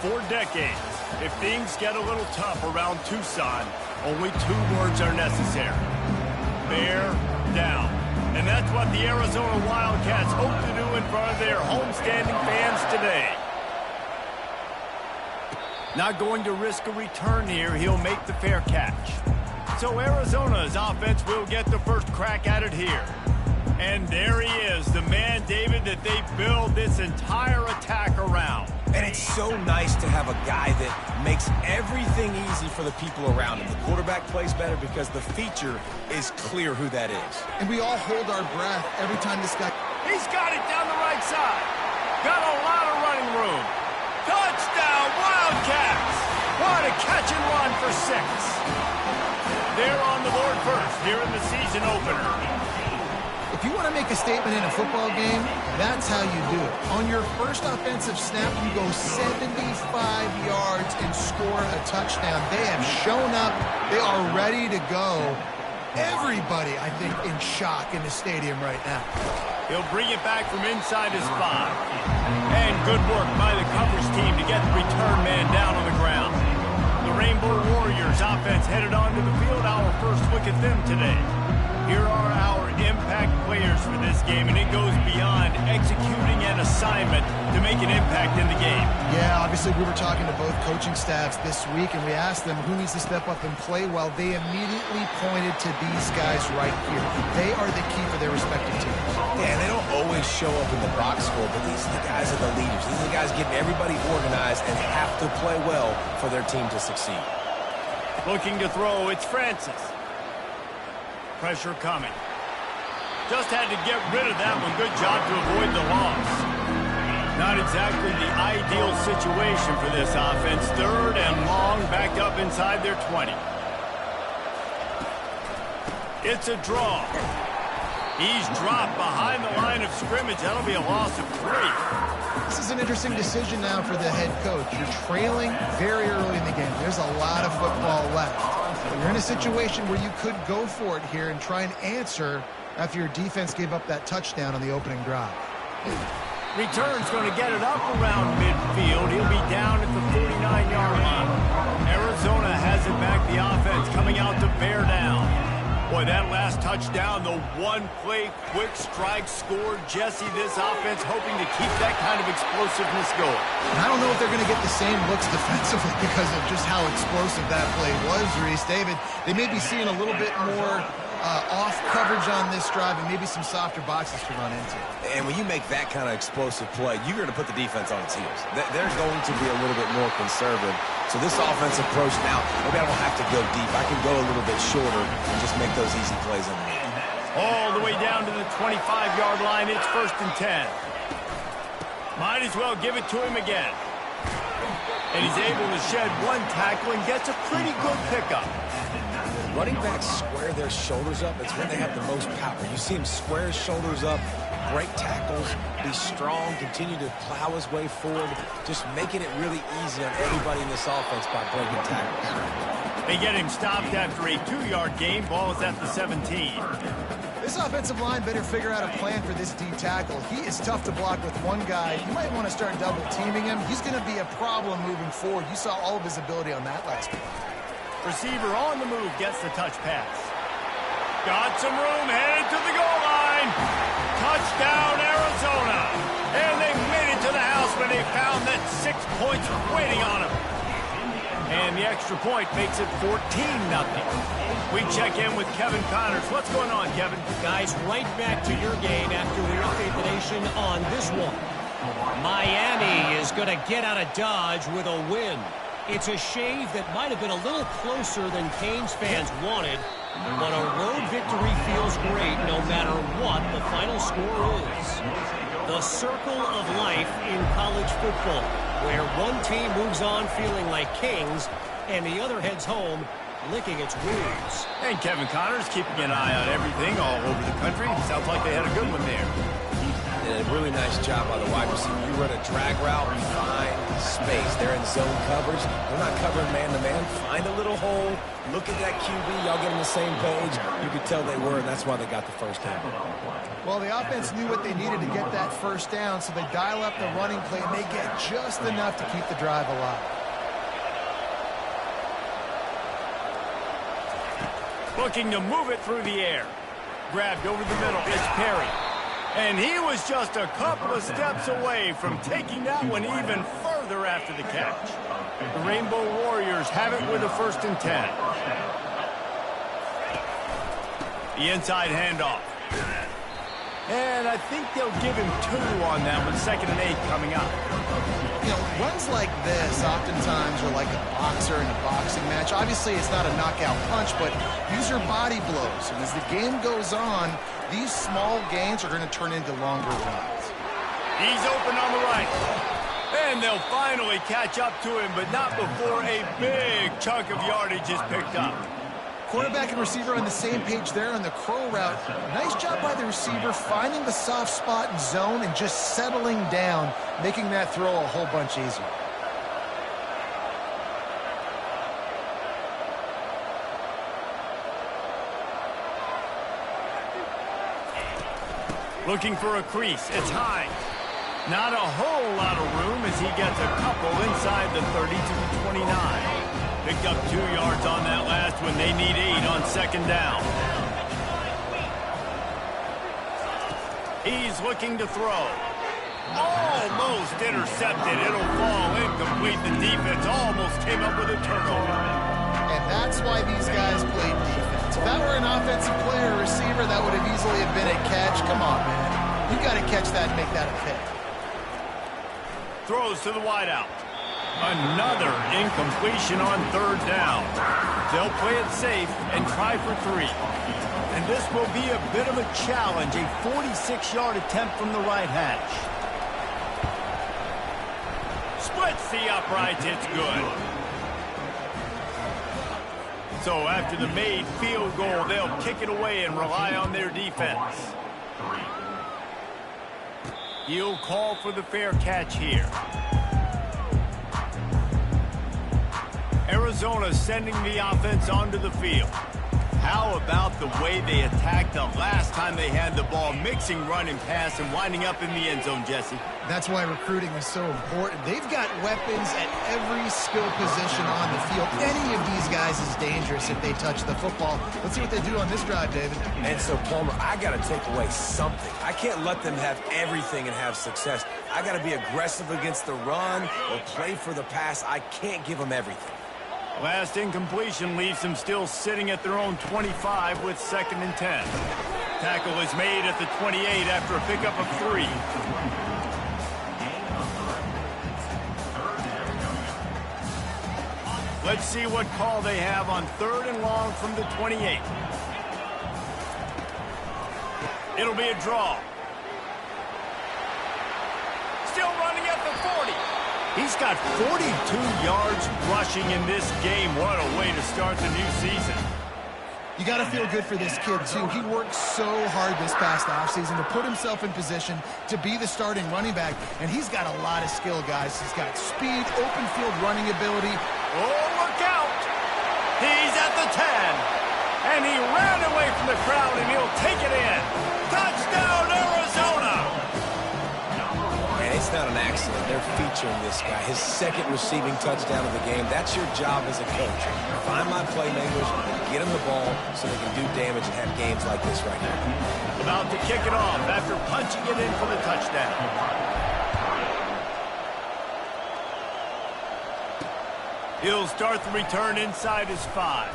For decades, if things get a little tough around Tucson, only 2 words are necessary. Bear down. And that's what the Arizona Wildcats hope to do in front of their homestanding fans today. Not going to risk a return here. He'll make the fair catch. So Arizona's offense will get the first crack at it here. And there he is, the man, David, that they build this entire attack around. And it's so nice to have a guy that makes everything easy for the people around him. The quarterback plays better because the feature is clear who that is. And we all hold our breath every time this guy... He's got it down the right side. Got a lot of running room. Touchdown, Wildcats! What a catch and run for 6. They're on the board first here in the season opener. If you want to make a statement in a football game, that's how you do it. On your first offensive snap, you go 75 yards and score a touchdown. They have shown up. They are ready to go. Everybody, I think, in shock in the stadium right now. He'll bring it back from inside his 5. And good work by the coverage team to get the return man down on the ground. The Rainbow Warriors offense headed onto the field. Our first look at them today. Here are our impact players for this game, and it goes beyond executing an assignment to make an impact in the game. Yeah, obviously we were talking to both coaching staffs this week, and we asked them who needs to step up and play well. They immediately pointed to these guys right here. They are the key for their respective teams. Yeah, and they don't always show up in the box score, but these are the guys that are the leaders. These are the guys getting everybody organized and have to play well for their team to succeed. Looking to throw, it's Francis. Pressure coming. Just had to get rid of that one. Good job to avoid the loss. Not exactly the ideal situation for this offense. 3rd and long, backed up inside their 20. It's a draw. He's dropped behind the line of scrimmage. That'll be a loss of 3. This is an interesting decision now for the head coach. You're trailing very early in the game. There's a lot of football left. You're in a situation where you could go for it here and try and answer after your defense gave up that touchdown on the opening drive. Return's going to get it up around midfield. He'll be down at the 49-yard line. Arizona has it back. The offense coming out to bear down. Boy, that last touchdown, the one-play quick strike score. Jesse, this offense hoping to keep that kind of explosiveness going. And I don't know if they're going to get the same looks defensively because of just how explosive that play was, Reese. David, they may be seeing a little bit more off coverage on this drive and maybe some softer boxes to run into. And when you make that kind of explosive play, you're going to put the defense on its heels. They're going to be a little bit more conservative. So this offensive approach now, maybe I don't have to go deep. I can go a little bit shorter and just make those easy plays in the end. All the way down to the 25-yard line. It's 1st and 10. Might as well give it to him again. And he's able to shed one tackle and gets a pretty good pickup. Running backs square their shoulders up. It's when they have the most power. You see him square his shoulders up, break tackles, be strong, continue to plow his way forward, just making it really easy on everybody in this offense by breaking tackles. They get him stopped after a 2-yard gain. Ball is at the 17. This offensive line better figure out a plan for this D tackle. He is tough to block with one guy. You might want to start double teaming him. He's going to be a problem moving forward. You saw all of his ability on that last play. Receiver on the move gets the touch pass. Got some room, headed to the goal line. Touchdown, Arizona. And they made it to the house when they found that 6 points waiting on them. And the extra point makes it 14-0. We check in with Kevin Connors. What's going on, Kevin? Guys, right back to your game after we update the nation on this one. Miami is going to get out of Dodge with a win. It's a shave that might have been a little closer than Canes fans wanted, but a road victory feels great no matter what the final score is. The circle of life in college football, where one team moves on feeling like kings and the other heads home licking its wounds. And Kevin Connors keeping an eye on everything all over the country. Sounds like they had a good one there. And a really nice job by the wide receiver. You run a drag route, find space. They're in zone coverage. They're not covering man-to-man. Find a little hole. Look at that QB. Y'all get on the same page. You could tell they were, and that's why they got the first down. Well, the offense knew what they needed to get that first down, so they dial up the running play, and they get just enough to keep the drive alive. Looking to move it through the air. Grabbed over the middle. It's Perry. And he was just a couple of steps away from taking that one even further after the catch. The Rainbow Warriors have it with a 1st and 10. The inside handoff. And I think they'll give him 2 on that one. 2nd and 8 coming up. You know, runs like this oftentimes are like a boxer in a boxing match. Obviously, it's not a knockout punch, but these are body blows. And as the game goes on, these small gains are going to turn into longer runs. He's open on the right. And they'll finally catch up to him, but not before a big chunk of yardage is picked up. Quarterback and receiver on the same page there on the crow route. Nice job by the receiver finding the soft spot in zone and just settling down, making that throw a whole bunch easier. Looking for a crease. It's high. Not a whole lot of room as he gets a couple inside the 30 to the 29. Picked up 2 yards on that last one. They need 8 on 2nd down. He's looking to throw. Almost intercepted. It'll fall incomplete. The defense almost came up with a turnover. And that's why these guys played defense. If that were an offensive player or receiver, that would have easily have been a catch. Come on, man. You got to catch that and make that a pick. Throws to the wideout. Another incompletion on 3rd down. They'll play it safe and try for 3. And this will be a bit of a challenge, a 46-yard attempt from the right hash. Splits the uprights, it's good. So after the made field goal, they'll kick it away and rely on their defense. He'll call for the fair catch here. Arizona sending the offense onto the field. How about the way they attacked the last time they had the ball, mixing run and pass and winding up in the end zone, Jesse? That's why recruiting is so important. They've got weapons at every skill position on the field. Any of these guys is dangerous if they touch the football. Let's see what they do on this drive, David. And so, Palmer, I got to take away something. I can't let them have everything and have success. I got to be aggressive against the run or play for the pass. I can't give them everything. Last incompletion leaves them still sitting at their own 25 with 2nd and 10. Tackle is made at the 28 after a pickup of 3. Let's see what call they have on 3rd and long from the 28. It'll be a draw. Still running at the 40. He's got 42 yards rushing in this game. What a way to start the new season. You got to feel good for this kid, too. He worked so hard this past offseason to put himself in position to be the starting running back, and he's got a lot of skill, guys. He's got speed, open field running ability. Oh, look out! He's at the 10, and he ran away from the crowd, and he'll take it in. Touchdown, Arizona! And it's not an accident. They're featuring this guy. His 2nd receiving touchdown of the game. That's your job as a coach. Find my playmakers, get them the ball so they can do damage and have games like this right now. About to kick it off after punching it in for the touchdown. He'll start the return inside his 5.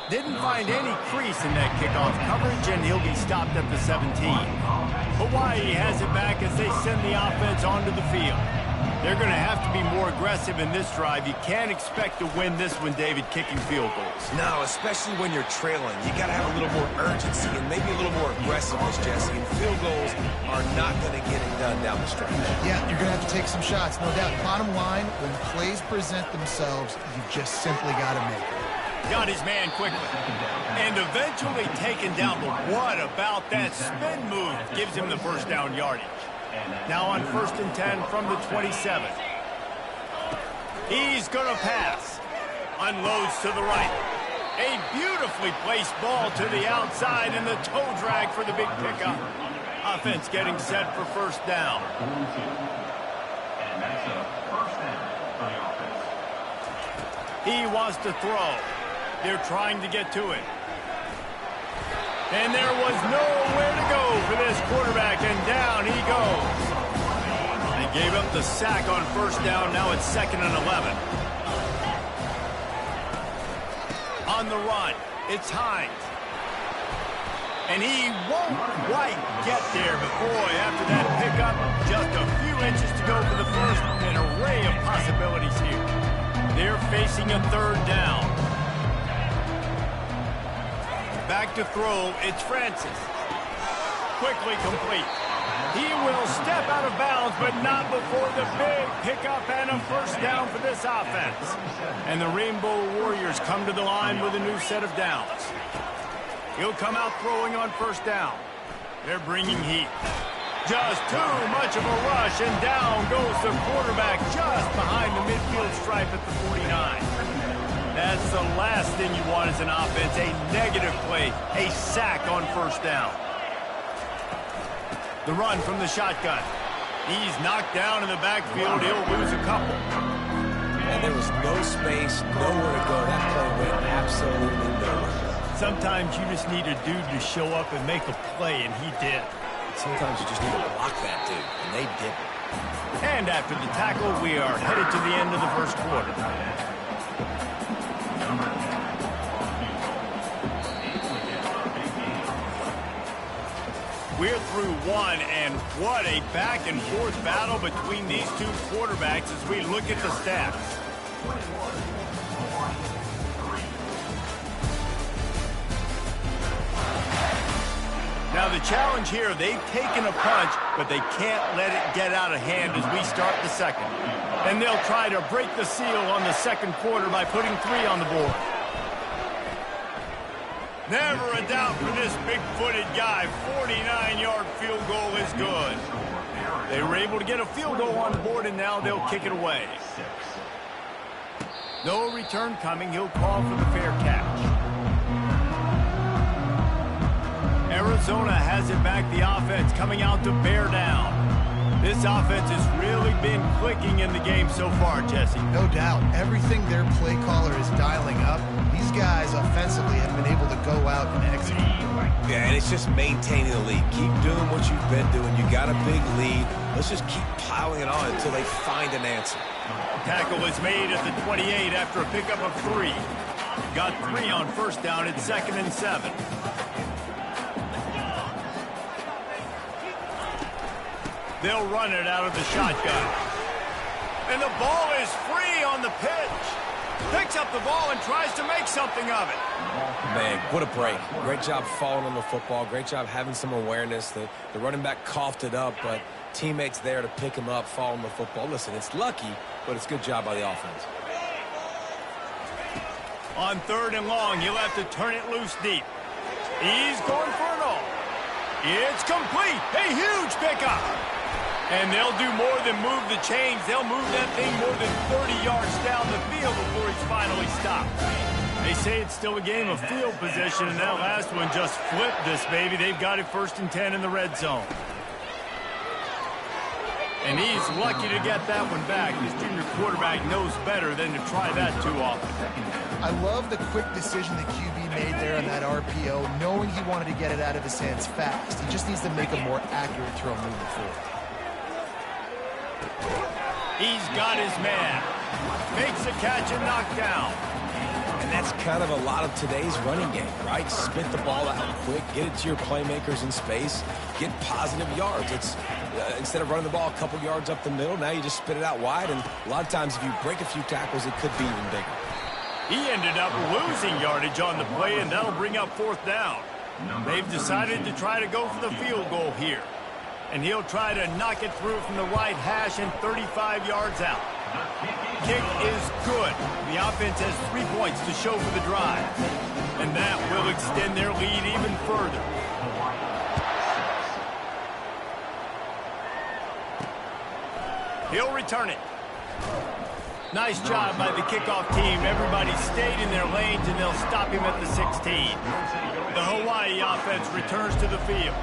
Didn't find any crease in that kickoff coverage, and he'll be stopped at the 17. Hawaii has it back as they send the offense onto the field. They're going to have to be more aggressive in this drive. You can't expect to win this one, David, kicking field goals. No, especially when you're trailing. You got to have a little more urgency and maybe a little more aggressiveness, Jesse. And field goals are not going to get it done down the stretch. Yeah, you're going to have to take some shots, no doubt. Bottom line, when plays present themselves, you just simply got to make it. Got his man quickly. And eventually taken down. But what about that spin move? Gives him the first down yardage. Now on 1st and 10 from the 27. He's going to pass. Unloads to the right. A beautifully placed ball to the outside and the toe drag for the big pickup. Offense getting set for first down. He wants to throw. They're trying to get to it. And there was nowhere to go for this quarterback, and down he goes. They gave up the sack on first down. Now it's 2nd and 11. On the run, it's Hines. And he won't quite get there, but boy, after that pickup, just a few inches to go for the first. An array of possibilities here. They're facing a 3rd down. Back to throw, it's Francis. Quickly complete. He will step out of bounds, but not before the big pickup and a first down for this offense. And the Rainbow Warriors come to the line with a new set of downs. He'll come out throwing on first down. They're bringing heat. Just too much of a rush, and down goes the quarterback just behind the midfield stripe at the 49. That's the last thing you want as an offense, a negative play, a sack on first down. The run from the shotgun. He's knocked down in the backfield. He'll lose a couple. And there was no space, nowhere to go. That play went absolutely nowhere. Sometimes you just need a dude to show up and make a play, and he did. Sometimes you just need to block that dude, and they didn't. And after the tackle, we are headed to the end of the first quarter. We're through one, and what a back-and-forth battle between these two quarterbacks as we look at the stats. Now the challenge here, they've taken a punch, but they can't let it get out of hand as we start the second. And they'll try to break the seal on the second quarter by putting 3 on the board. Never a doubt for this big-footed guy. 49-yard field goal is good. They were able to get a field goal on the board, and now they'll kick it away. No return coming. He'll call for the fair catch. Arizona has it back. The offense coming out to bear down. This offense has really been clicking in the game so far, Jesse. No doubt. Everything their play caller is dialing up, these guys offensively have been able to go out and execute. Yeah, and it's just maintaining the lead. Keep doing what you've been doing. You got a big lead. Let's just keep piling it on until they find an answer. Tackle is made at the 28 after a pickup of 3. Got 3 on first down at 2nd and 7. They'll run it out of the shotgun. And the ball is free on the pitch. Picks up the ball and tries to make something of it. Man, what a break. Great job following on the football. Great job having some awareness. The running back coughed it up, but teammates there to pick him up, following the football. Listen, it's lucky, but it's a good job by the offense. On 3rd and long, he'll have to turn it loose deep. He's going for it all. It's complete. A huge pickup. And they'll do more than move the chains. They'll move that thing more than 30 yards down the field before he's finally stopped. They say it's still a game of field position, and that last one just flipped this baby. They've got it 1st and 10 in the red zone. And he's lucky to get that one back. His junior quarterback knows better than to try that too often. I love the quick decision the QB made there on that RPO, knowing he wanted to get it out of his hands fast. He just needs to make a more accurate throw moving forward. He's got his man. Makes a catch and knocked down. And that's kind of a lot of today's running game, right? Spit the ball out quick, get it to your playmakers in space, get positive yards. It's instead of running the ball a couple yards up the middle, now you just spit it out wide, and a lot of times if you break a few tackles, it could be even bigger. He ended up losing yardage on the play, and that'll bring up 4th down. They've decided to try to go for the field goal here. And he'll try to knock it through from the right hash and 35 yards out. Kick is good. The offense has 3 points to show for the drive. And that will extend their lead even further. He'll return it. Nice job by the kickoff team. Everybody stayed in their lanes, and they'll stop him at the 16. The Hawaii offense returns to the field.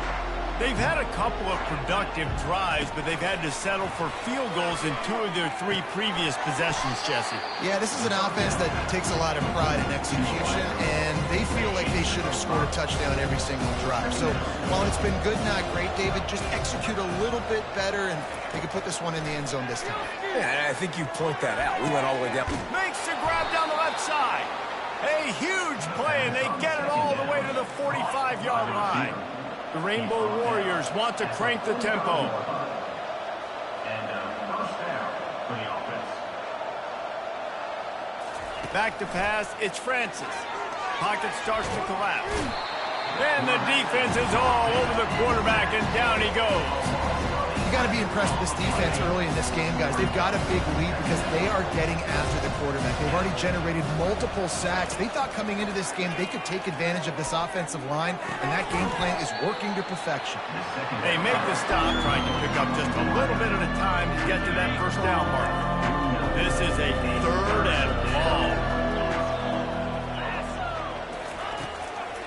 They've had a couple of productive drives, but they've had to settle for field goals in 2 of their 3 previous possessions, Jesse. Yeah, this is an offense that takes a lot of pride in execution, and they feel like they should have scored a touchdown every single drive. So while it's been good, not great, David, just execute a little bit better, and they can put this one in the end zone this time. Yeah, I think you point that out. We went all the way down. Makes the grab down the left side. A huge play, and they get it all the way to the 45-yard line. The Rainbow Warriors want to crank the tempo. Back to pass, it's Francis. Pocket starts to collapse. And the defense is all over the quarterback, and down he goes. You got to be impressed with this defense early in this game, guys. They've got a big lead because they are getting after the quarterback. They've already generated multiple sacks. They thought coming into this game they could take advantage of this offensive line, and that game plan is working to perfection. They make the stop, trying to pick up just a little bit at a time to get to that first down mark. This is a 3rd and long.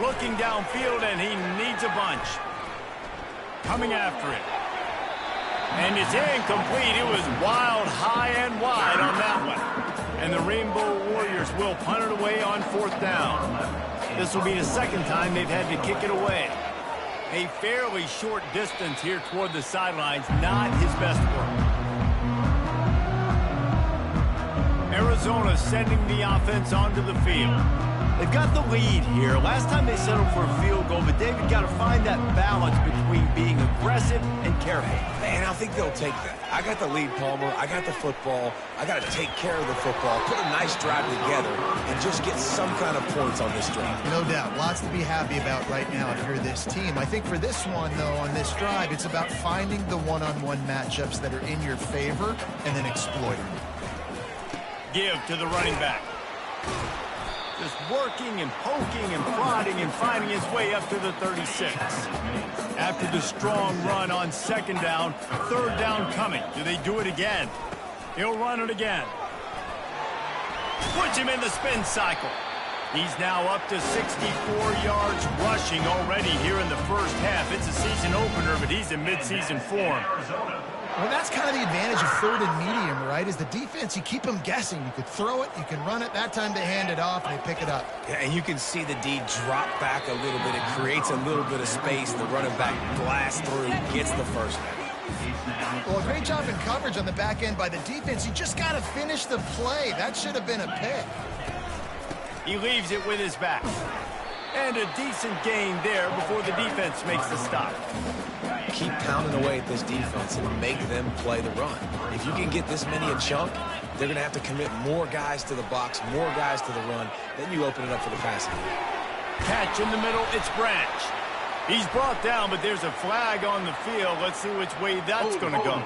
Looking downfield, and he needs a bunch. Coming after it. And it's incomplete. It was wild, high and wide on that one. And the Rainbow Warriors will punt it away on 4th down. This will be the 2nd time they've had to kick it away. A fairly short distance here toward the sidelines, not his best work. Arizona sending the offense onto the field. They've got the lead here. Last time they settled for a field goal, but David got to find that balance between being aggressive and careful. And I think they'll take that. I got the lead, Palmer. I got the football. I got to take care of the football, put a nice drive together, and just get some kind of points on this drive. No doubt. Lots to be happy about right now if you're this team. I think for this one, though, on this drive, it's about finding the one-on-one matchups that are in your favor and then exploiting them. Give to the running back. Just working and poking and prodding and finding his way up to the 36. After the strong run on 2nd down, 3rd down coming. Do they do it again? He'll run it again. Puts him in the spin cycle. He's now up to 64 yards rushing already here in the first half. It's a season opener, but he's in midseason form. Well, that's kind of the advantage of 3rd and medium, right? Is the defense, you keep them guessing. You could throw it, you can run it. That time they hand it off and they pick it up. Yeah, and you can see the D drop back a little bit. It creates a little bit of space. The running back blasts through, gets the first down. Well, a great job in coverage on the back end by the defense. You just got to finish the play. That should have been a pick. He leaves it with his back. And a decent gain there before the defense makes the stop. Keep pounding away at this defense and make them play the run. If you can get this many a chunk, they're going to have to commit more guys to the box, more guys to the run. Then you open it up for the passing. Catch in the middle, it's Branch. He's brought down, but there's a flag on the field. Let's see which way that's going to go.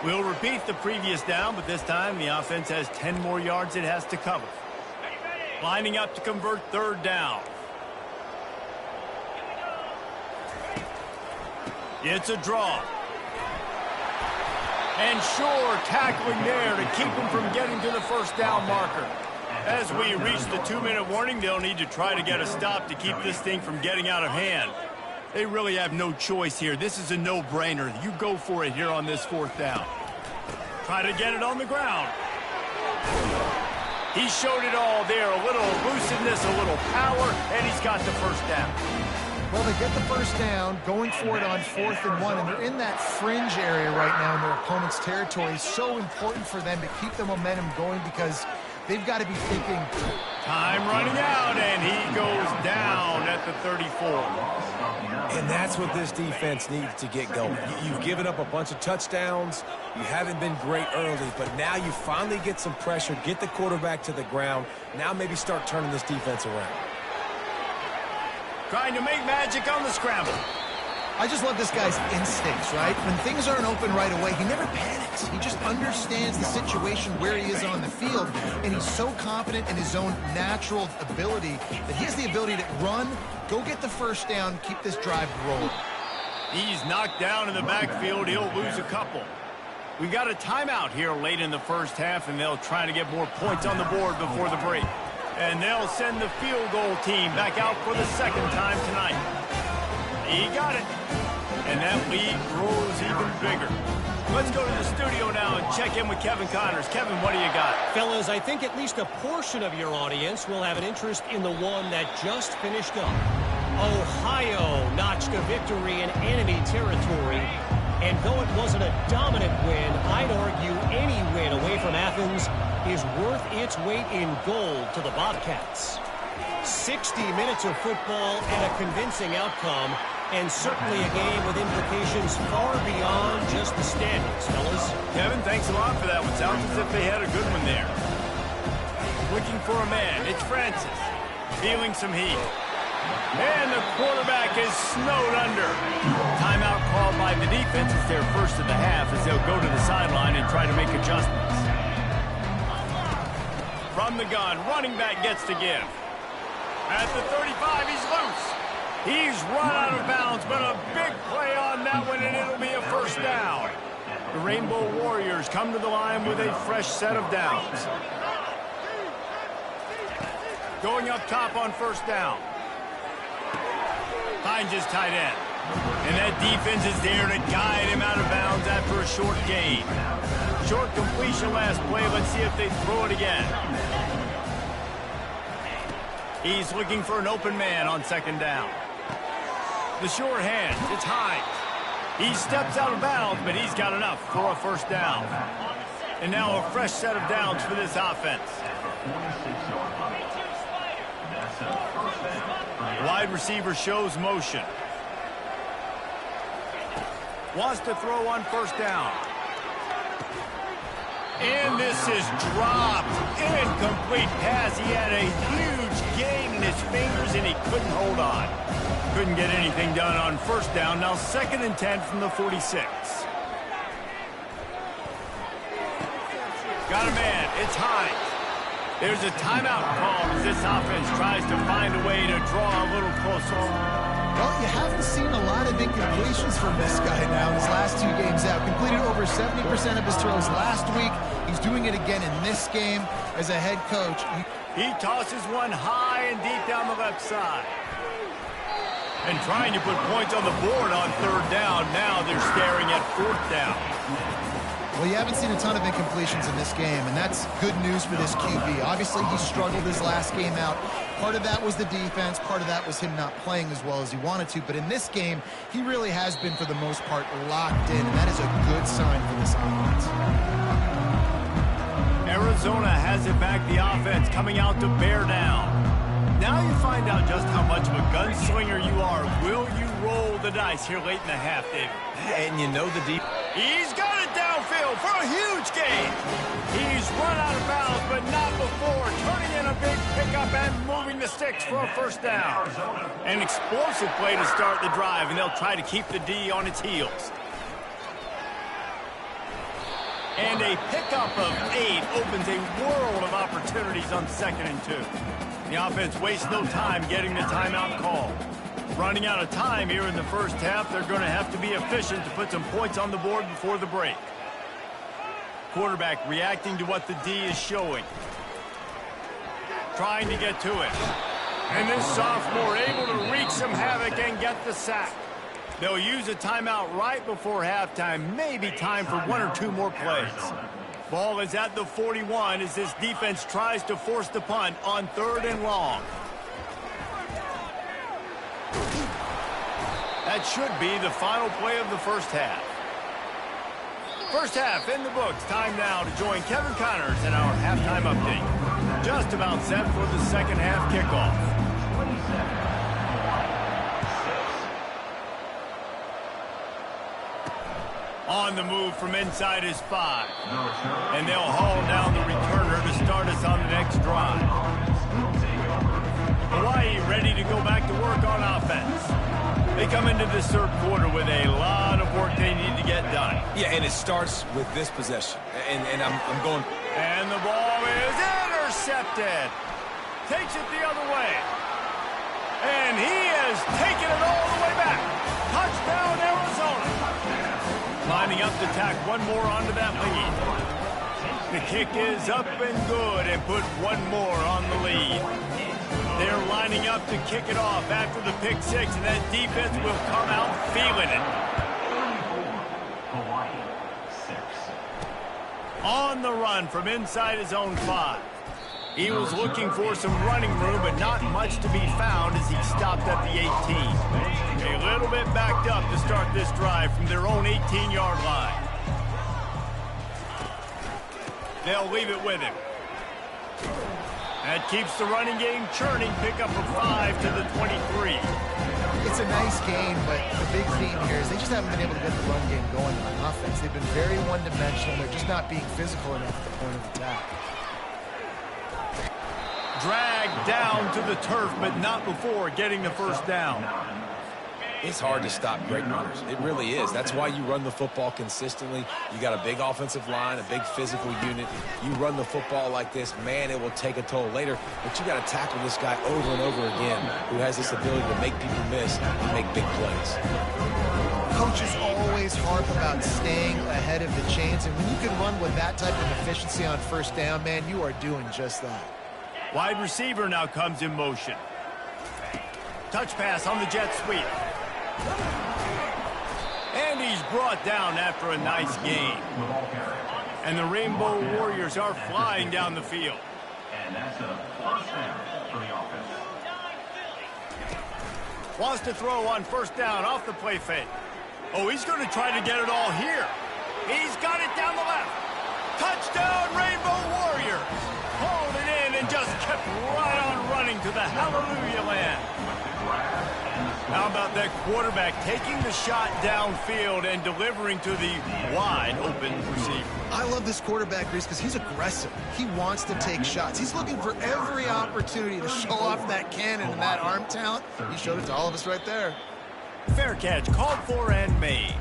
We'll repeat the previous down, but this time the offense has 10 more yards it has to cover. Lining up to convert 3rd down. It's a draw. And sure, tackling there to keep him from getting to the first down marker. As we reach the 2-minute warning, they'll need to try to get a stop to keep this thing from getting out of hand. They really have no choice here. This is a no-brainer. You go for it here on this 4th down. Try to get it on the ground. He showed it all there. A little elusiveness, a little power, and he's got the first down. Well, they get the first down, going for it on 4th and 1, and they're in that fringe area right now in their opponent's territory. It's so important for them to keep the momentum going because they've got to be thinking. Time running out, and he goes down at the 34. And that's what this defense needs to get going. You've given up a bunch of touchdowns. You haven't been great early, but now you finally get some pressure, get the quarterback to the ground. Now maybe start turning this defense around. Trying to make magic on the scramble. I just love this guy's instincts, right? When things aren't open right away, he never panics. He just understands the situation where he is on the field, and he's so confident in his own natural ability that he has the ability to run, go get the first down, keep this drive rolling. He's knocked down in the backfield. He'll lose a couple. We got a timeout here late in the first half, and they'll try to get more points on the board before the break. And they'll send the field goal team back out for the second time tonight. He got it. And that lead grows even bigger. Let's go to the studio now and check in with Kevin Connors. Kevin, what do you got? Fellas, I think at least a portion of your audience will have an interest in the one that just finished up. Ohio notched a victory in enemy territory. And though it wasn't a dominant win, I'd argue any win away from Athens is worth its weight in gold to the Bobcats. 60 minutes of football and a convincing outcome, and certainly a game with implications far beyond just the standings, fellas. Kevin, thanks a lot for that one. Sounds as if they had a good one there. Looking for a man. It's Francis. Feeling some heat. And the quarterback is snowed under. Timeout called by the defense. It's their first of the half as they'll go to the sideline and try to make adjustments. From the gun, running back gets to give. At the 35, he's loose. He's run out of bounds, but a big play on that one, and it'll be a first down. The Rainbow Warriors come to the line with a fresh set of downs. Going up top on first down. Finds his tight end. And that defense is there to guide him out of bounds after a short gain. Short completion last play. Let's see if they throw it again. He's looking for an open man on second down. The short hand, it's Hines. He steps out of bounds, but he's got enough for a first down. And now a fresh set of downs for this offense. Wide receiver shows motion. Wants to throw on first down. And this is dropped. Incomplete pass. He had a huge gain in his fingers, and he couldn't hold on. Couldn't get anything done on first down. Now 2nd and 10 from the 46. Got a man. It's Hines. There's a timeout call as this offense tries to find a way to draw a little closer. Well, you haven't seen a lot of incompletions from this guy now in his last 2 games out. Completed over 70% of his throws last week. He's doing it again in this game as a head coach. He tosses one high and deep down the left side. And trying to put points on the board on third down. Now they're staring at fourth down. Well, you haven't seen a ton of incompletions in this game, and that's good news for this QB. Obviously, he struggled his last game out. Part of that was the defense. Part of that was him not playing as well as he wanted to. But in this game, he really has been, for the most part, locked in, and that is a good sign for this offense. Arizona has it back, the offense coming out to bear down. Now you find out just how much of a gunslinger you are. Will you roll the dice here late in the half, David? And you know the deep. He's got it downfield for a huge gain. He's run out of bounds, but not before. Turning in a big pickup and moving the sticks for a first down. An explosive play to start the drive, and they'll try to keep the D on its heels. And a pickup of 8 opens a world of opportunities on 2nd and 2. The offense wastes no time getting the timeout call. Running out of time here in the first half, they're going to have to be efficient to put some points on the board before the break. Quarterback reacting to what the D is showing. Trying to get to it. And this sophomore able to wreak some havoc and get the sack. They'll use a timeout right before halftime. Maybe time for 1 or 2 more plays. Ball is at the 41 as this defense tries to force the punt on 3rd and long. That should be the final play of the first half. First half in the books. Time now to join Kevin Connors in our halftime update. Just about set for the second half kickoff. On the move from inside his 5. And they'll haul down the returner to start us on the next drive. Hawaii ready to go back to work on offense. come into this third quarter with a lot of work they need to get done. Yeah, and it starts with this possession. And I'm going... And the ball is intercepted. Takes it the other way. And he has taken it all the way back. Touchdown, Arizona. Lining up to tack one more onto that lead. The kick is up and good and put one more on the lead. They're lining up to kick it off after the pick six, and that defense will come out feeling it. On the run from inside his own 5. He was looking for some running room, but not much to be found as he stopped at the 18. A little bit backed up to start this drive from their own 18-yard line. They'll leave it with him. That keeps the running game churning. Pick up a 5 to the 23. It's a nice game, but the big theme here is they just haven't been able to get the run game going on offense. They've been very one-dimensional. They're just not being physical enough at the point of attack. Dragged down to the turf, but not before getting the first down. It's hard to stop great runners. It really is. That's why you run the football consistently. You got a big offensive line, a big physical unit. You run the football like this, man, it will take a toll later. But you got to tackle this guy over and over again who has this ability to make people miss and make big plays. Coaches always harp about staying ahead of the chains, and when you can run with that type of efficiency on first down, man, you are doing just that. Wide receiver now comes in motion. Touch pass on the jet sweep. And he's brought down after a nice gain. And the Rainbow Warriors are flying down the field. And that's a first down for the offense. Wants to throw on first down off the play fake. Oh, he's going to try to get it all here. He's got it down the left. Touchdown, Rainbow Warriors. Pulled it in and just kept right on running to the hallelujah land. How about that quarterback taking the shot downfield and delivering to the wide open receiver? I love this quarterback, Reese, because he's aggressive. He wants to take shots. He's looking for every opportunity to show off that cannon and that arm talent. He showed it to all of us right there. Fair catch called for and made.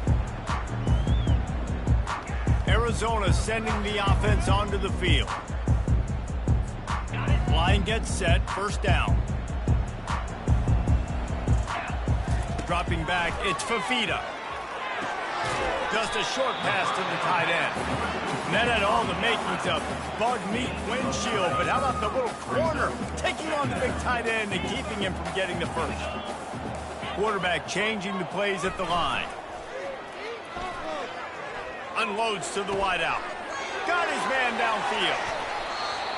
Arizona sending the offense onto the field. Line gets set, first down. Dropping back, it's Fafita. Just a short pass to the tight end. And that had all the makings of bug meat windshield, but how about the little corner taking on the big tight end and keeping him from getting the first? Quarterback changing the plays at the line. Unloads to the wideout. Got his man downfield.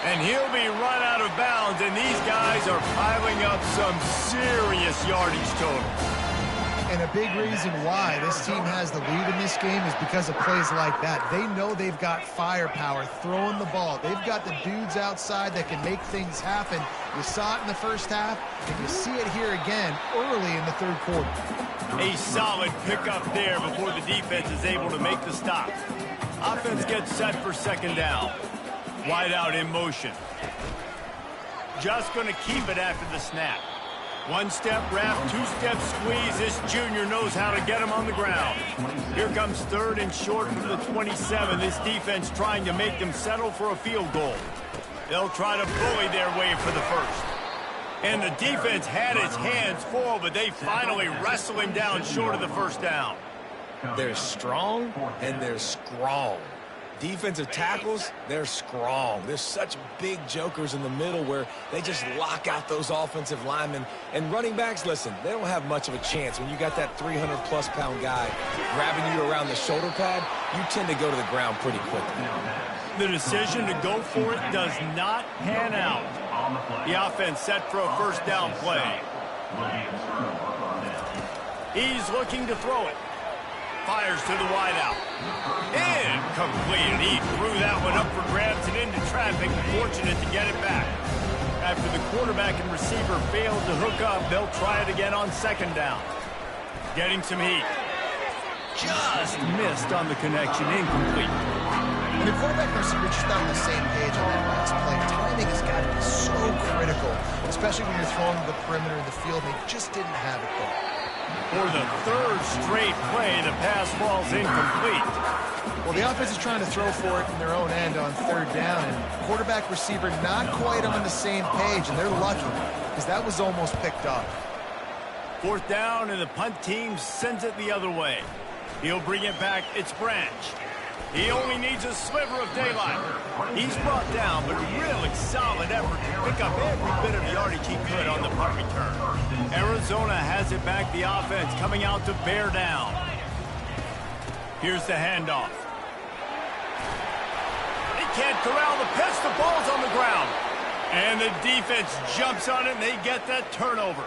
And he'll be run out of bounds, and these guys are piling up some serious yardage total. And a big reason why this team has the lead in this game is because of plays like that. They know they've got firepower throwing the ball. They've got the dudes outside that can make things happen. You saw it in the first half, and you see it here again early in the third quarter. A solid pickup there before the defense is able to make the stop. Offense gets set for second down. Wide out in motion. Just going to keep it after the snap. One-step wrap, two-step squeeze. This junior knows how to get him on the ground. Here comes third and short from the 27. This defense trying to make them settle for a field goal. They'll try to bully their way for the first. And the defense had its hands full, but they finally wrestle him down short of the first down. They're strong and they're strong. Defensive tackles, they're strong. There's such big jokers in the middle where they just lock out those offensive linemen. And running backs, listen, they don't have much of a chance. When you got that 300-plus pound guy grabbing you around the shoulder pad, you tend to go to the ground pretty quickly. The decision to go for it does not pan out. The offense set for a first down play. He's looking to throw it. Fires to the wideout. Incomplete. He threw that one up for grabs and into traffic. Fortunate to get it back. After the quarterback and receiver failed to hook up, they'll try it again on second down. Getting some heat. Just missed on the connection. Incomplete. And the quarterback and receiver just not on the same page on that last play. Timing has got to be so critical, especially when you're throwing to the perimeter of the field. They just didn't have it there. For the third straight play, the pass falls incomplete. Well, the offense is trying to throw for it in their own end on third down, and quarterback receiver not quite on the same page, and they're lucky because that was almost picked up. Fourth down, and the punt team sends it the other way. He'll bring it back. It's Branch. He only needs a sliver of daylight. He's brought down, but a really solid effort to pick up every bit of yardage he could on the punt return. Arizona has it back, the offense coming out to bear down. Here's the handoff. They can't corral the pitch. The ball's on the ground. And the defense jumps on it, and they get that turnover.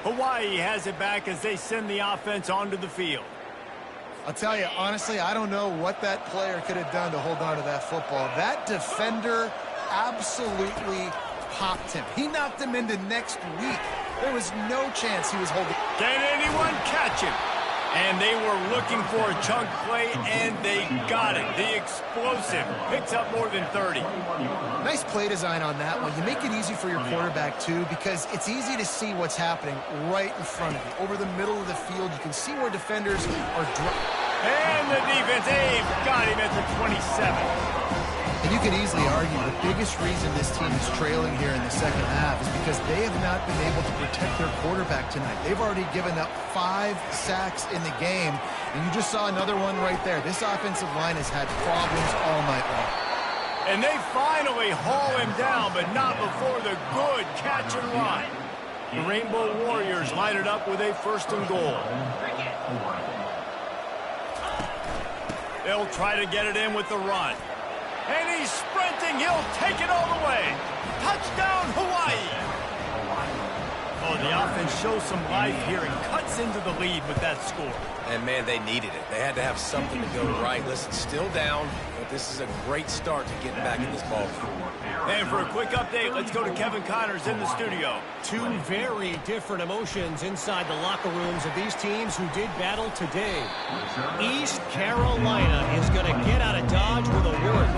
Hawaii has it back as they send the offense onto the field. I'll tell you, honestly, I don't know what that player could have done to hold on to that football. That defender absolutely popped him. He knocked him into next week. There was no chance he was holding. Can anyone catch him? And they were looking for a chunk play, and they got it. The explosive picks up more than 30. Nice play design on that one. You make it easy for your quarterback, too, because it's easy to see what's happening right in front of you. Over the middle of the field, you can see where defenders are. And the defense, they've got him at the 27. And you could easily argue the biggest reason this team is trailing here in the second half is because they have not been able to protect their quarterback tonight. They've already given up 5 sacks in the game, and you just saw another one right there. This offensive line has had problems all night long. And they finally haul him down, but not before the good catch and run. The Rainbow Warriors line it up with a 1st and goal. They'll try to get it in with the run. And he's sprinting. He'll take it all the way. Touchdown, Hawaii. Oh, the offense shows some life here and cuts into the lead with that score. And, man, they needed it. They had to have something to go right. Listen, still down, but this is a great start to getting back in this ball game. And for a quick update, let's go to Kevin Connors in the studio. Two very different emotions inside the locker rooms of these teams who did battle today. East Carolina is going to get out of Dodge with a win.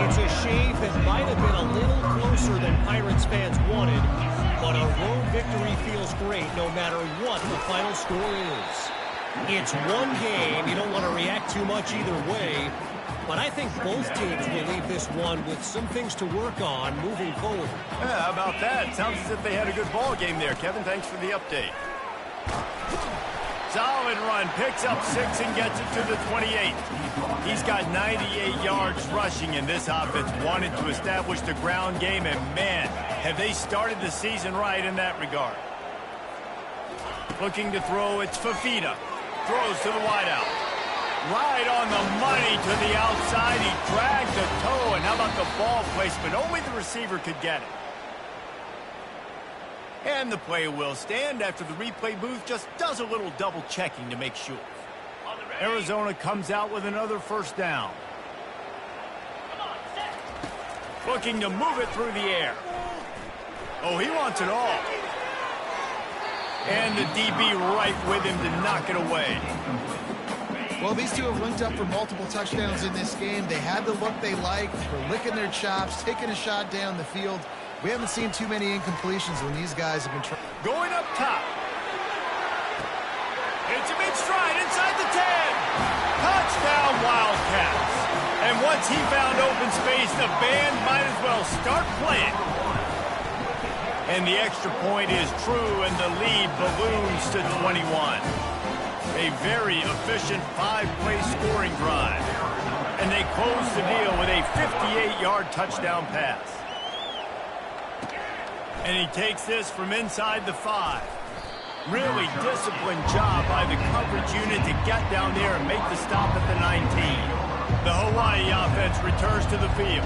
It's a shave that might have been a little closer than Pirates fans wanted, but a road victory feels great no matter what the final score is. It's one game. You don't want to react too much either way. But I think both teams will leave this one with some things to work on moving forward. Yeah, how about that? Sounds as if they had a good ball game there, Kevin. Thanks for the update. Solid run. Picks up 6 and gets it to the 28. He's got 98 yards rushing, and this offense wanted to establish the ground game, and, man, have they started the season right in that regard. Looking to throw, it's Fafita. Throws to the wideout. Right on the money to the outside. He dragged the toe, and how about the ball placement? Only the receiver could get it. And the play will stand after the replay booth just does a little double checking to make sure. Arizona comes out with another 1st down. Looking to move it through the air. Oh, he wants it all. And the DB right with him to knock it away. Well, these two have linked up for multiple touchdowns in this game. They had the look they liked. They're licking their chops, taking a shot down the field. We haven't seen too many incompletions when these guys have been trying. Going up top. It's a mid-stride inside the 10. Touchdown, Wildcats. And once he found open space, the band might as well start playing. And the extra point is true, and the lead balloons to 21. A very efficient 5-play scoring drive. And they close the deal with a 58-yard touchdown pass. And he takes this from inside the 5. Really disciplined job by the coverage unit to get down there and make the stop at the 19. The Hawaii offense returns to the field.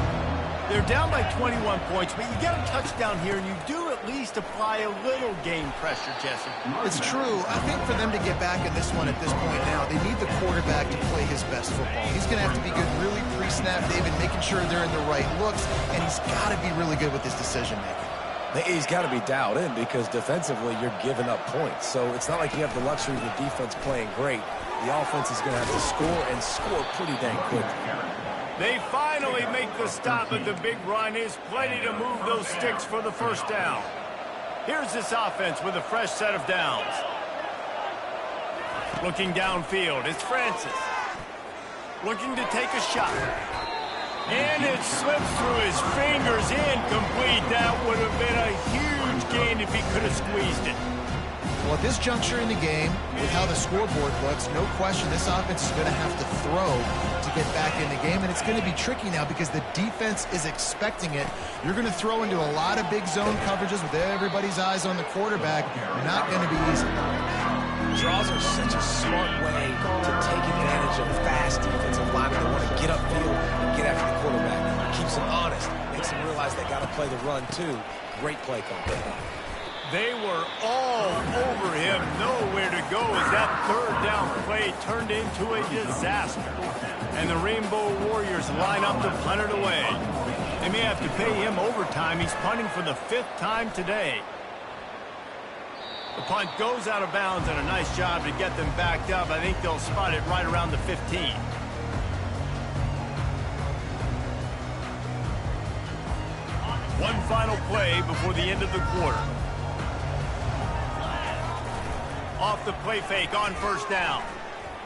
They're down by 21 points, but you get a touchdown here, and you do at least apply a little game pressure, Jesse. It's true. I think for them to get back in this one at this point now, they need the quarterback to play his best football. He's going to have to be good really pre-snap, David, making sure they're in the right looks, and he's got to be really good with his decision-making. He's got to be dialed in because defensively you're giving up points. So it's not like you have the luxury of the defense playing great. The offense is going to have to score and score pretty dang quickly. They finally make the stop, but the big run is plenty to move those sticks for the 1st down. Here's this offense with a fresh set of downs. Looking downfield, it's Francis. Looking to take a shot. And it slips through his fingers, incomplete. That would have been a huge gain if he could have squeezed it. Well, at this juncture in the game, with how the scoreboard looks, no question this offense is going to have to throw to get back in the game, and it's going to be tricky now because the defense is expecting it. You're going to throw into a lot of big zone coverages with everybody's eyes on the quarterback. Not going to be easy. Draws are such a smart way to take advantage of fast defensive linemen that want to get upfield and get after the quarterback. Keeps them honest, makes them realize they got to play the run too. Great play call. They were all over him, nowhere to go as that third down play turned into a disaster. And the Rainbow Warriors line up to punt it away. They may have to pay him overtime. He's punting for the 5th time today. The punt goes out of bounds, and a nice job to get them backed up. I think they'll spot it right around the 15. One final play before the end of the quarter. Off the play fake on first down.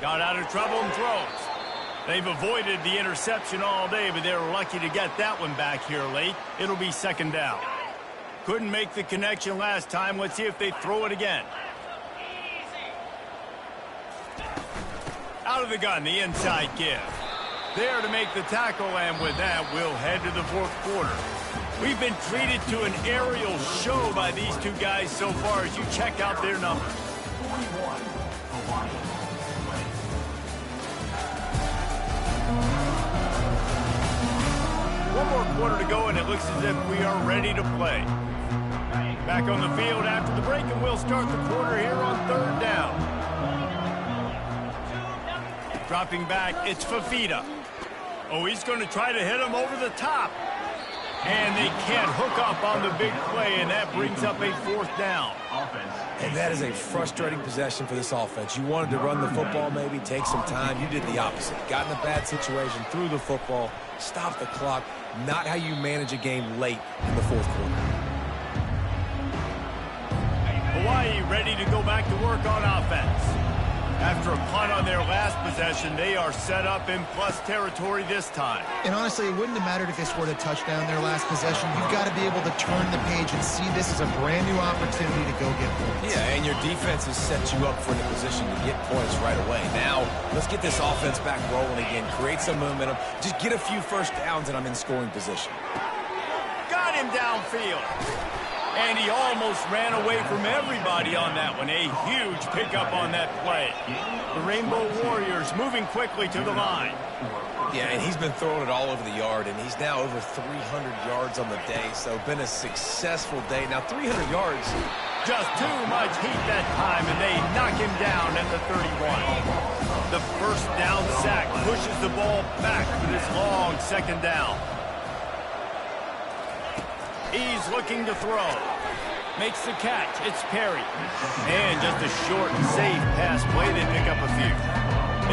Got out of trouble and throws. They've avoided the interception all day, but they were lucky to get that one back here late. It'll be 2nd down. Couldn't make the connection last time. Let's see if they throw it again. Out of the gun, the inside give. There to make the tackle, and with that, we'll head to the 4th quarter. We've been treated to an aerial show by these two guys so far as you check out their numbers. One more quarter to go, and it looks as if we are ready to play. Back on the field after the break, and we'll start the quarter here on 3rd down. Dropping back, it's Fafita. Oh, he's going to try to hit him over the top. And they can't hook up on the big play, and that brings up a 4th down. And that is a frustrating possession for this offense. You wanted to run the football, maybe take some time. You did the opposite. Got in a bad situation, threw the football, stopped the clock. Not how you manage a game late in the 4th quarter. Hawaii ready to go back to work on offense. After a punt on their last possession, they are set up in plus territory this time. And honestly, it wouldn't have mattered if they scored a touchdown their last possession. You've got to be able to turn the page and see this as a brand new opportunity to go get points. Yeah, and your defense has set you up for the position to get points right away. Now, let's get this offense back rolling again, create some momentum, just get a few first downs, and I'm in scoring position. Got him downfield. And he almost ran away from everybody on that one. A huge pickup on that play. The Rainbow Warriors moving quickly to the line. Yeah, and he's been throwing it all over the yard, and he's now over 300 yards on the day, so been a successful day. Now, 300 yards. Just too much heat that time, and they knock him down at the 31. The first down sack pushes the ball back for this long 2nd down. He's looking to throw. Makes the catch. It's Perry. And just a short and safe pass play. They pick up a few.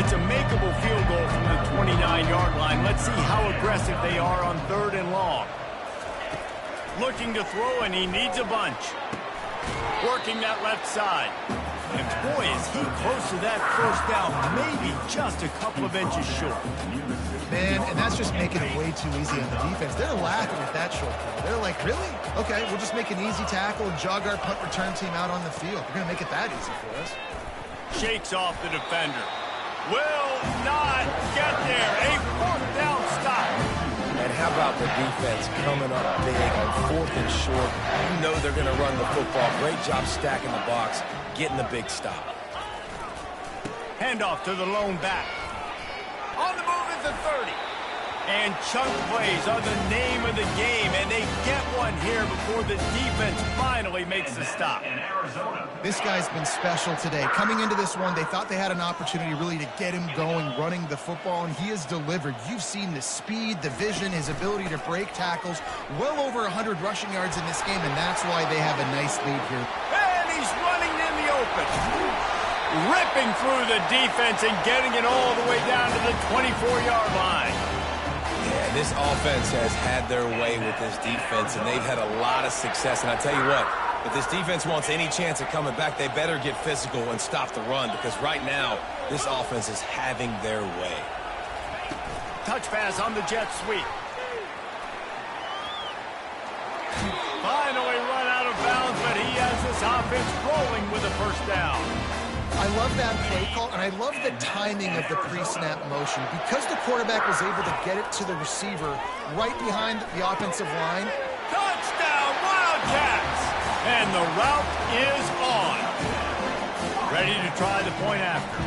It's a makeable field goal from the 29-yard line. Let's see how aggressive they are on 3rd and long. Looking to throw, and he needs a bunch. Working that left side. And boy, is he close to that first down. Maybe just a couple of inches short. Man, and that's just making it way too easy on the defense. They're laughing at that short play. They're like, really? Okay, we'll just make an easy tackle and jog our punt return team out on the field. We're going to make it that easy for us. Shakes off the defender. Will not get there. A 4th down stop. And how about the defense coming up big on 4th and short? You know they're going to run the football. Great job stacking the box, getting the big stop. Handoff to the lone back. On the move is the 30. And chunk plays are the name of the game, and they get one here before the defense finally makes the stop. This guy's been special today. Coming into this one, they thought they had an opportunity really to get him going, running the football, and he has delivered. You've seen the speed, the vision, his ability to break tackles. Well over 100 rushing yards in this game, and that's why they have a nice lead here. And he's running in the open. Ripping through the defense and getting it all the way down to the 24-yard line. Yeah, this offense has had their way with this defense, and they've had a lot of success. And I tell you what, If this defense wants any chance at coming back, they better get physical and stop the run, because right now, this offense is having their way. Touch pass on the jet sweep. Finally run out of bounds, but he has this offense rolling with a first down. I love that play call, and I love the timing of the pre-snap motion. Because the quarterback was able to get it to the receiver right behind the offensive line. Touchdown, Wildcats! And the route is on. Ready to try the point after.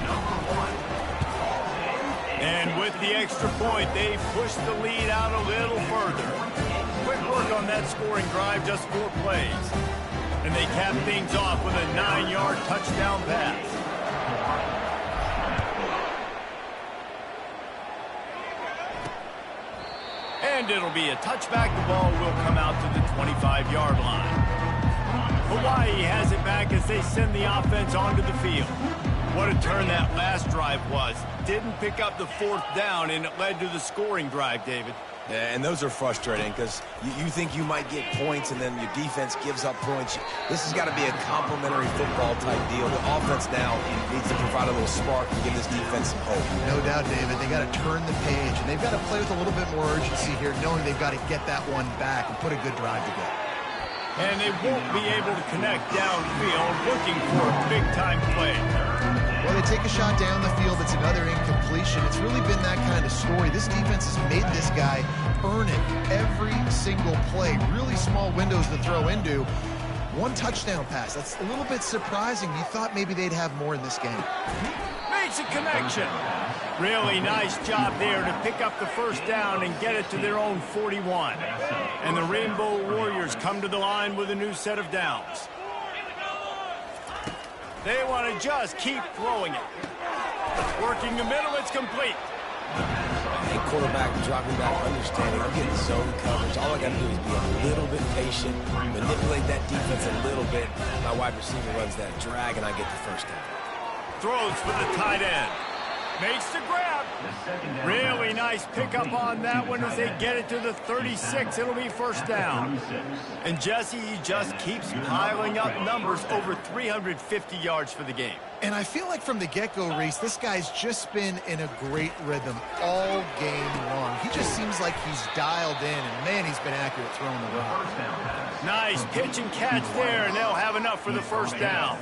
And with the extra point, they push the lead out a little further. Quick work on that scoring drive, just 4 plays. And they cap things off with a 9-yard touchdown pass. And it'll be a touchback. The ball will come out to the 25-yard line. Hawaii has it back as they send the offense onto the field. What a turn that last drive was. Didn't pick up the 4th down, and it led to the scoring drive, David. Yeah, and those are frustrating because you think you might get points and then your defense gives up points. This has got to be a complementary football type deal. The offense now needs to provide a little spark and give this defense some hope. No doubt, David. They got to turn the page, and they've got to play with a little bit more urgency here, knowing they've got to get that one back and put a good drive together. And they won't be able to connect downfield, looking for a big-time play. Well, they take a shot down the field. It's another incompletion. It's really been that kind of story. This defense has made this guy earn it every single play. Really small windows to throw into. 1 touchdown pass. That's a little bit surprising. You thought maybe they'd have more in this game. Makes a connection. Really nice job there to pick up the first down and get it to their own 41. And the Rainbow Warriors come to the line with a new set of downs. They want to just keep throwing it. Working the middle, it's complete. Hey, quarterback dropping back, understanding. I'm getting zone coverage. All I got to do is be a little bit patient, manipulate that defense a little bit. My wide receiver runs that drag, and I get the first down. Throws for the tight end. Makes the grab. Really nice pickup on that one as they get it to the 36. It'll be first down. And Jesse, he just keeps piling up numbers, over 350 yards for the game. And I feel like from the get-go, Reese, this guy's just been in a great rhythm all game long. He just seems like he's dialed in, and man, he's been accurate throwing the rock. Nice pitch and catch there, and they'll have enough for the first down.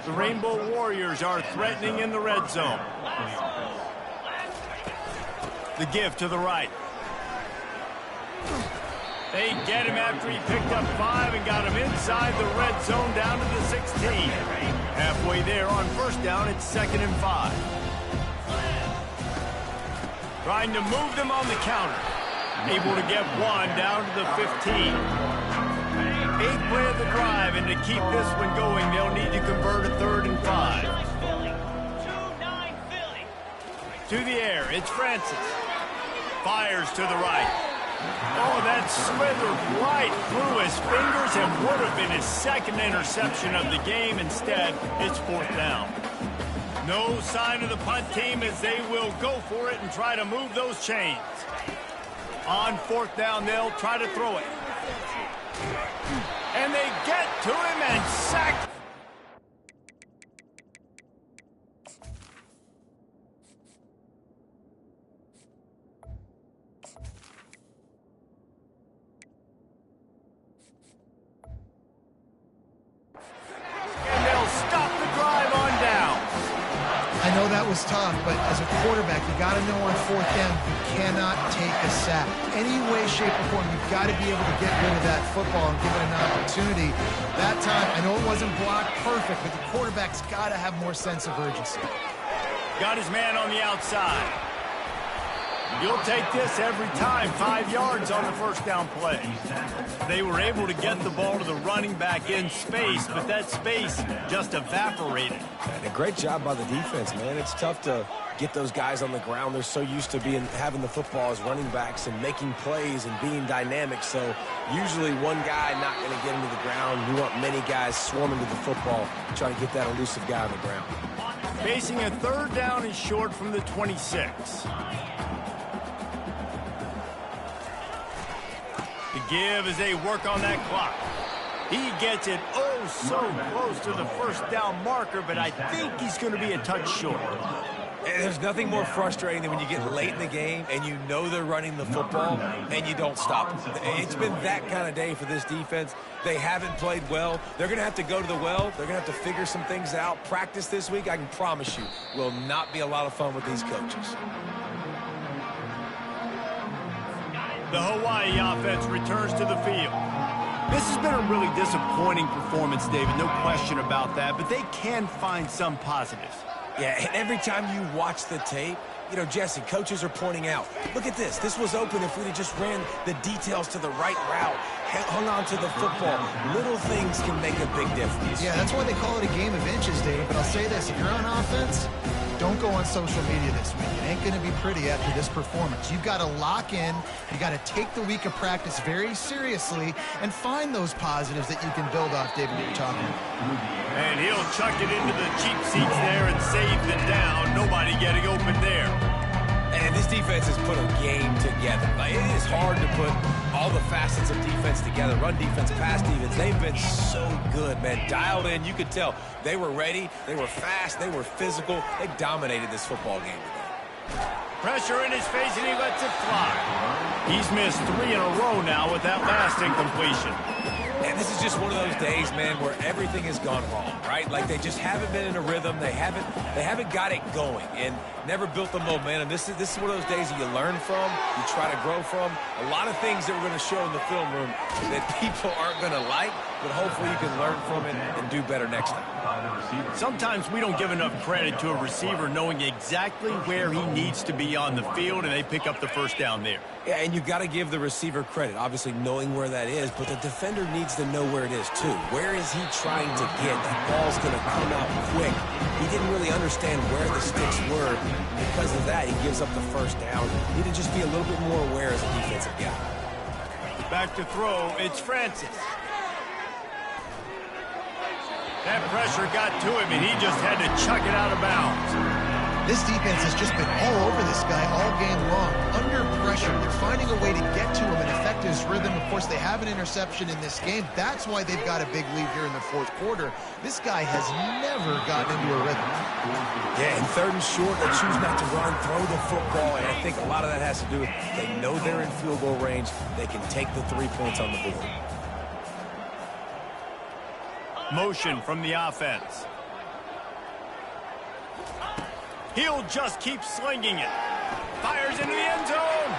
The Rainbow Warriors are threatening in the red zone. The give to the right. They get him after he picked up 5 and got him inside the red zone down to the 16. Halfway there on first down, it's 2nd and 5. Trying to move them on the counter. Able to get 1 down to the 15. 8th play of the drive, and to keep this one going, they'll need to convert a 3rd and 5. To the air, it's Francis. Fires to the right. Oh, that slithered right through his fingers and would have been his 2nd interception of the game. Instead, it's 4th down. No sign of the punt team as they will go for it and try to move those chains. On 4th down, they'll try to throw it. And they get to him and sack. And they'll stop the drive on down. I know that was tough, but as a quarterback, you got to know on 4th down, you cannot take a sack. Any way, shape, or form, you've got to be able to get rid of that football and give it an opportunity. That time, I know it wasn't blocked perfect, but the quarterback's got to have more sense of urgency. Got his man on the outside. You'll take this every time. 5 yards on the first down play. They were able to get the ball to the running back in space, but that space just evaporated. And a great job by the defense, man. It's tough to get those guys on the ground. They're so used to having the football as running backs and making plays and being dynamic. So usually one guy not going to get him to the ground. You want many guys swarming to the football, trying to get that elusive guy on the ground. Facing a 3rd down and short from the 26. The give as they work on that clock. He gets it oh so close to the first down marker, but I think he's going to be a touch short. And there's nothing more frustrating than when you get late in the game and you know they're running the football and you don't stop them. It's been that kind of day for this defense. They haven't played well. They're going to have to go to the well. They're going to have to figure some things out. Practice this week, I can promise you, will not be a lot of fun with these coaches. The Hawaii offense returns to the field. This has been a really disappointing performance, David, no question about that, but they can find some positives. Yeah, and every time you watch the tape, you know, Jesse, coaches are pointing out, look at this. This was open if we just ran the details to the right route, hung on to the football. Little things can make a big difference. Yeah, that's why they call it a game of inches, Dave. But I'll say this, if you're on offense, don't go on social media this week. It ain't going to be pretty after this performance. You've got to lock in. You got to take the week of practice very seriously and find those positives that you can build off, David, that you're talking about. And he'll chuck it into the cheap seats there and save the down. Nobody getting open there. And this defense has put a game together. Like, it is hard to put all the facets of defense together. Run defense, pass defense. They've been so good, man. Dialed in. You could tell they were ready. They were fast. They were physical. They dominated this football game today. Pressure in his face, and he lets it fly. He's missed 3 in a row now with that last incompletion. And this is just one of those days, man, where everything has gone wrong, right? Like, they just haven't been in a rhythm. They haven't got it going and never built the momentum. This is one of those days that you learn from, you try to grow from. A lot of things that we're going to show in the film room that people aren't going to like, but hopefully you can learn from it and do better next time. Sometimes we don't give enough credit to a receiver knowing exactly where he needs to be on the field, and they pick up the first down there. Yeah, and you got to give the receiver credit, obviously knowing where that is, but the defender needs to know where it is too. Where is he trying to get? That ball's going to come out quick. He didn't really understand where the sticks were. Because of that, he gives up the first down. He need to just be a little bit more aware as a defensive guy. Back to throw, it's Francis. That pressure got to him, and he just had to chuck it out of bounds. This defense has just been all over this guy all game long. Under pressure, they're finding a way to get to him and affect his rhythm. Of course, they have an interception in this game. That's why they've got a big lead here in the fourth quarter. This guy has never gotten into a rhythm. Yeah, and 3rd and short, they choose not to run, throw the football, and I think a lot of that has to do with they know they're in field goal range. They can take the 3 points on the board. Motion from the offense. He'll just keep slinging it. Fires into the end zone.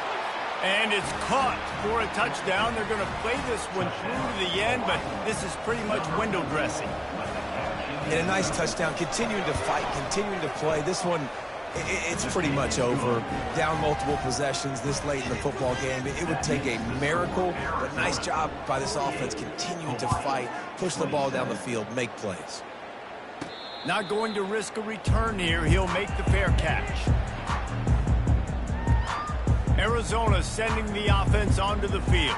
And it's caught for a touchdown. They're going to play this one through to the end, but this is pretty much window dressing. And a nice touchdown. Continuing to fight, continuing to play. This one, it's pretty much over. Down multiple possessions this late in the football game. It would take a miracle, but nice job by this offense continuing to fight, push the ball down the field, make plays. Not going to risk a return here. He'll make the fair catch. Arizona sending the offense onto the field.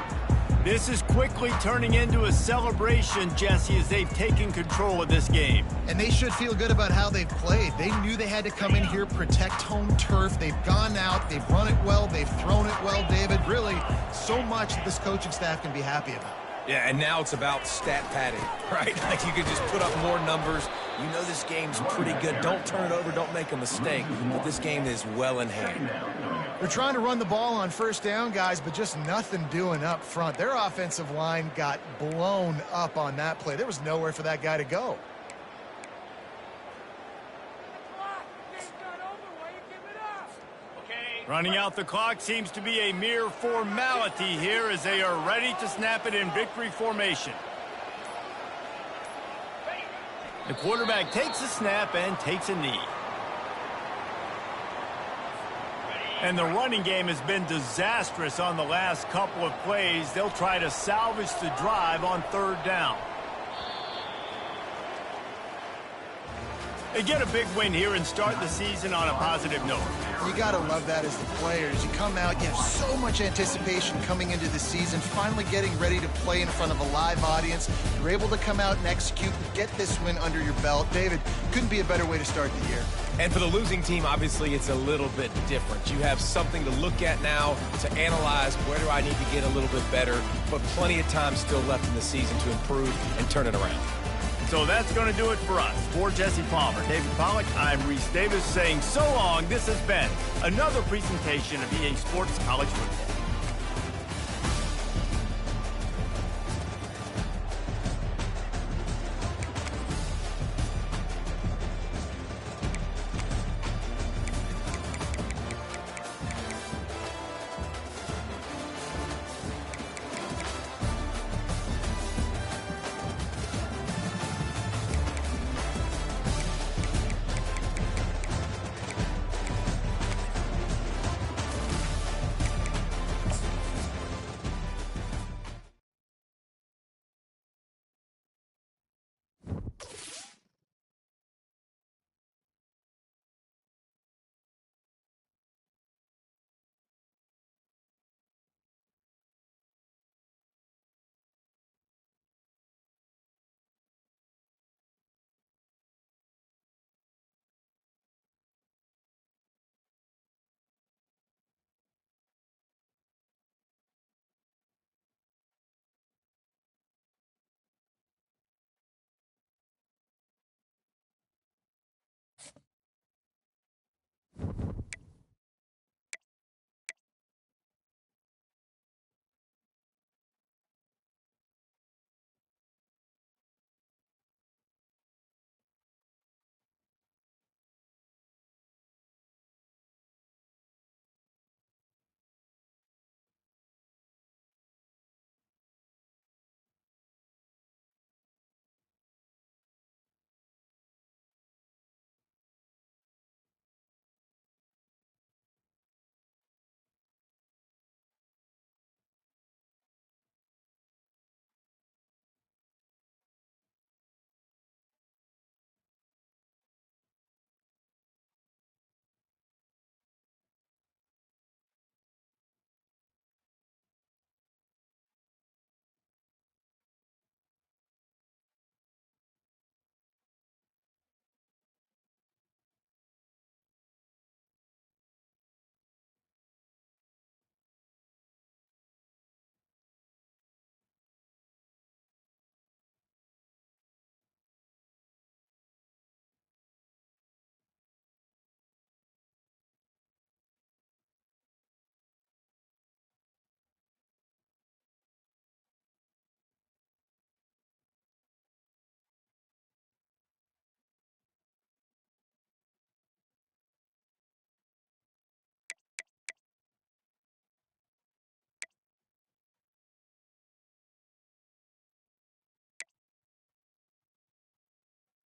This is quickly turning into a celebration, Jesse, as they've taken control of this game. And they should feel good about how they've played. They knew they had to come in here, protect home turf. They've gone out, they've run it well, they've thrown it well, David. Really, so much that this coaching staff can be happy about. Yeah, and now it's about stat padding, right? Like, you can just put up more numbers. You know this game's pretty good. Don't turn it over. Don't make a mistake. But this game is well in hand. They're trying to run the ball on first down, guys, but just nothing doing up front. Their offensive line got blown up on that play. There was nowhere for that guy to go. Running out the clock seems to be a mere formality here as they are ready to snap it in victory formation. The quarterback takes a snap and takes a knee. And the running game has been disastrous on the last couple of plays. They'll try to salvage the drive on 3rd down. They get a big win here and start the season on a positive note. You got to love that as the players. You come out, you have so much anticipation coming into the season, finally getting ready to play in front of a live audience. You're able to come out and execute, get this win under your belt. David, couldn't be a better way to start the year. And for the losing team, obviously, it's a little bit different. You have something to look at now to analyze where do I need to get a little bit better, but plenty of time still left in the season to improve and turn it around. So that's going to do it for us. For Jesse Palmer, David Pollack, I'm Reese Davis saying so long. This has been another presentation of EA Sports College Football.